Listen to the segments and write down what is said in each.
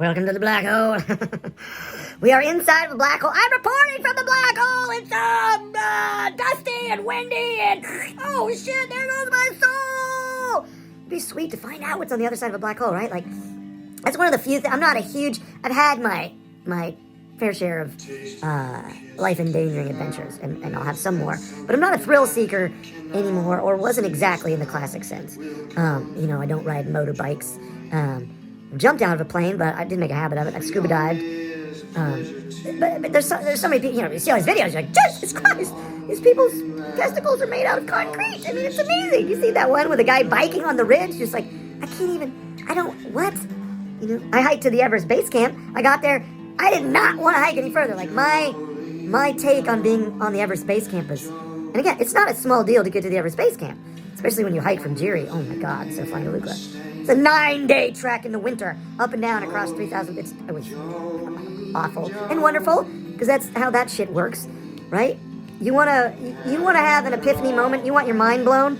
Welcome to the black hole. We are inside of a black hole. I'm reporting from the black hole. It's dusty and windy and oh shit, there goes my soul. It'd be sweet to find out what's on the other side of a black hole, right? Like, that's one of the few things. I'm not a huge. I've had my fair share of life-endangering adventures, and I'll have some more. But I'm not a thrill seeker anymore, or wasn't exactly in the classic sense. I don't ride motorbikes. Jumped out of a plane, but I didn't make a habit of it. I scuba dived. But there's so many people, you see all these videos, you're like, Jesus Christ, these people's testicles are made out of concrete. I mean, it's amazing. You see that one with a guy biking on the ridge? Just like, what? I hiked to the Everest base camp. I got there. I did not want to hike any further. Like, my take on being on the Everest base camp is, and again, it's not a small deal to get to the Everest base camp, especially when you hike from Jiri. Oh my God, instead of flying to Lukla. It's a 9-day trek in the winter, up and down across 3,000. It was awful and wonderful, because that's how that shit works, right? You wanna have an epiphany moment. You want your mind blown.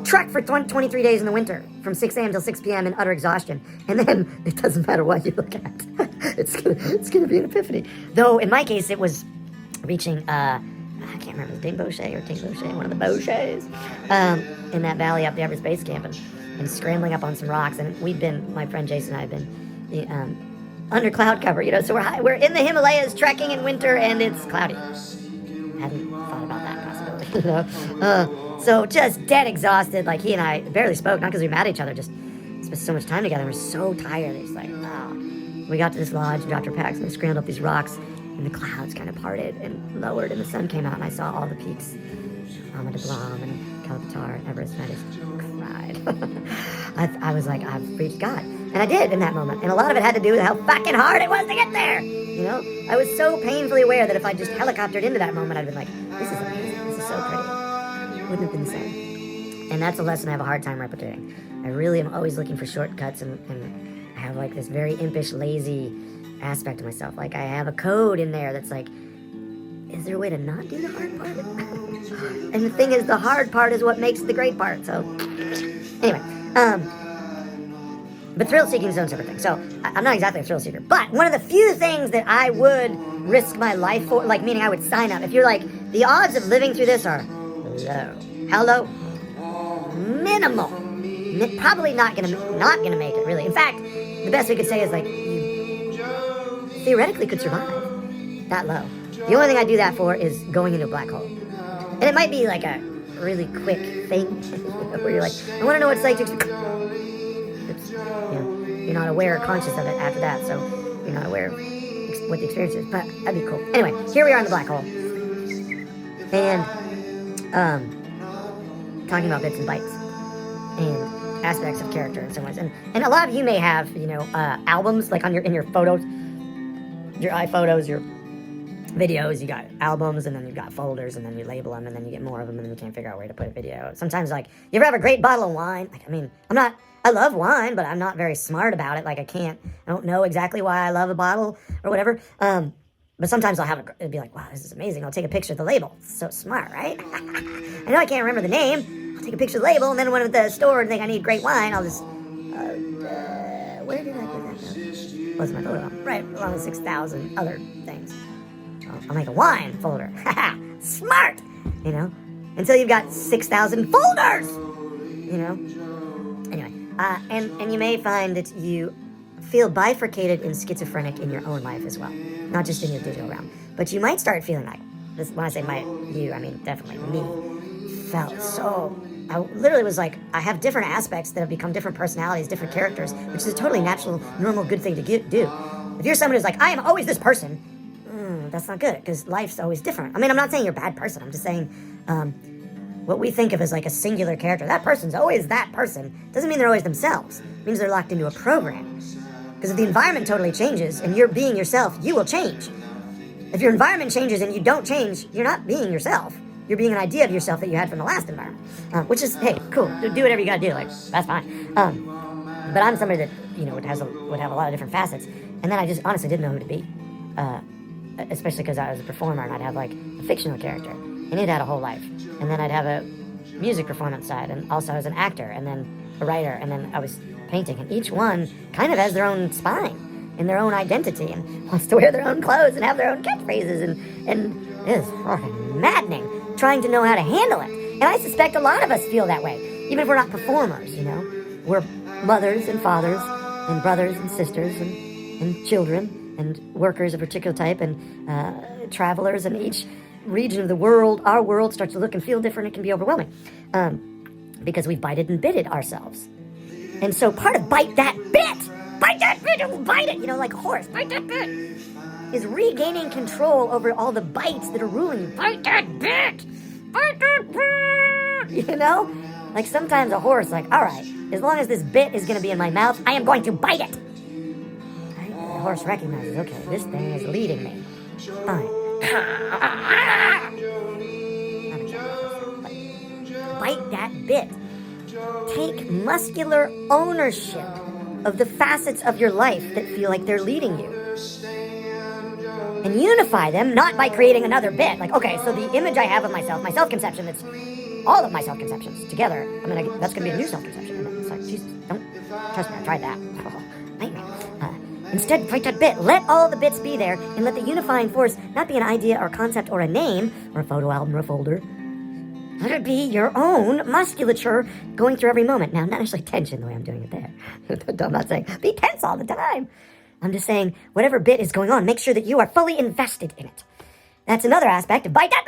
Trek for 23 days in the winter, from 6 a.m. till 6 p.m. in utter exhaustion, and then it doesn't matter what you look at. it's gonna be an epiphany. Though in my case, it was reaching I can't remember, Dingboche or Tingboche, one of the Boches, in that valley up the Everest base camp, and scrambling up on some rocks. And my friend Jason and I have been under cloud cover, so we're in the Himalayas trekking in winter, and it's cloudy. Hadn't thought about that possibility, so just dead exhausted. Like, he and I barely spoke, not because we were mad at each other, just spent so much time together. We're so tired. It's like, we got to this lodge, dropped our packs, and we scrambled up these rocks, and the clouds kind of parted and lowered, and the sun came out, and I saw all the peaks, Ama de Blanc and Kalapatar and Everest, and I just cried. I was like, I've reached God. And I did in that moment. And a lot of it had to do with how fucking hard it was to get there. I was so painfully aware that if I just helicoptered into that moment, I'd been like, this is amazing. This is so pretty. Wouldn't have been the same. And that's a lesson I have a hard time replicating. I really am always looking for shortcuts, and I have like this very impish, lazy aspect of myself. Like, I have a code in there that's like, is there a way to not do the hard part? And the thing is, the hard part is what makes the great part. So, anyway, but thrill-seeking is its own separate thing. So, I'm not exactly a thrill-seeker, but one of the few things that I would risk my life for, like, meaning I would sign up, if you're like, the odds of living through this are low. How low? Minimal. Probably not gonna make it, really. In fact, the best we could say is, like, you theoretically could survive that low. The only thing I do that for is going into a black hole. And it might be like a really quick thing where you're like, I want to know what it's like to... You're not aware or conscious of it after that, so you're not aware of what the experience is. But that'd be cool. Anyway, here we are in the black hole. And talking about bits and bytes and aspects of character in some ways. And a lot of you may have, albums, like in your photos, your iPhotos, your videos, you got albums, and then you've got folders, and then you label them, and then you get more of them, and then you can't figure out where to put a video. Sometimes, like, you ever have a great bottle of wine? Like, I love wine, but I'm not very smart about it. Like, I don't know exactly why I love a bottle or whatever. But sometimes it'd be like, wow, this is amazing. I'll take a picture of the label. It's so smart, right? I know I can't remember the name. I'll take a picture of the label, and then when I'm at the store and think I need great wine, I'll just, where did I put that? What's my photo? Right, along with 6,000 other things. I'll make a wine folder. Smart! Until you've got 6,000 folders! Anyway, and you may find that you feel bifurcated and schizophrenic in your own life as well. Not just in your digital realm. But you might start feeling like, when I say you, I mean definitely me, felt so... I literally was like, I have different aspects that have become different personalities, different characters, which is a totally natural, normal, good thing to do. If you're someone who's like, I am always this person, that's not good, because life's always different. I'm not saying you're a bad person. I'm just saying what we think of as like a singular character. That person's always that person. Doesn't mean they're always themselves. It means they're locked into a program. Because if the environment totally changes and you're being yourself, you will change. If your environment changes and you don't change, you're not being yourself. You're being an idea of yourself that you had from the last environment. Which is, hey, cool. Do whatever you gotta do. Like, that's fine. But I'm somebody that, would have a lot of different facets. And then I just honestly didn't know who to be. Especially because I was a performer, and I'd have like a fictional character, and it had a whole life. And then I'd have a music performance side, and also I was an actor, and then a writer, and then I was painting. And each one kind of has their own spine. in their own identity and wants to wear their own clothes and have their own catchphrases, and it's fucking maddening trying to know how to handle it. And I suspect a lot of us feel that way, even if we're not performers, you know. We're mothers and fathers and brothers and sisters and children and workers of a particular type and travelers, and each region of the world, our world, starts to look and feel different. It can be overwhelming because we've bited and bitted ourselves. And so part of bite that bit, bite it, you know, like a horse, bite that bit, is regaining control over all the bites that are ruling you. Bite that bit, you know? Like sometimes a horse, like, all right, as long as this bit is going to be in my mouth, I am going to bite it. Right? The horse recognizes, okay, this thing is leading me. Fine. Bite that bit. Take muscular ownership of the facets of your life that feel like they're leading you. And unify them, not by creating another bit. Like, okay, so the image I have of myself, my self-conception, that's all of my self-conceptions together. I mean, that's going to be a new self-conception. And it's like, Jesus, don't, trust me, I tried that. Oh, nightmare. Instead, fight that bit. Let all the bits be there, and let the unifying force not be an idea or concept or a name or a photo album or a folder. Let it be your own musculature going through every moment. Now, not actually tension the way I'm doing it there. I'm not saying be tense all the time. I'm just saying whatever bit is going on, make sure that you are fully invested in it. That's another aspect of bite that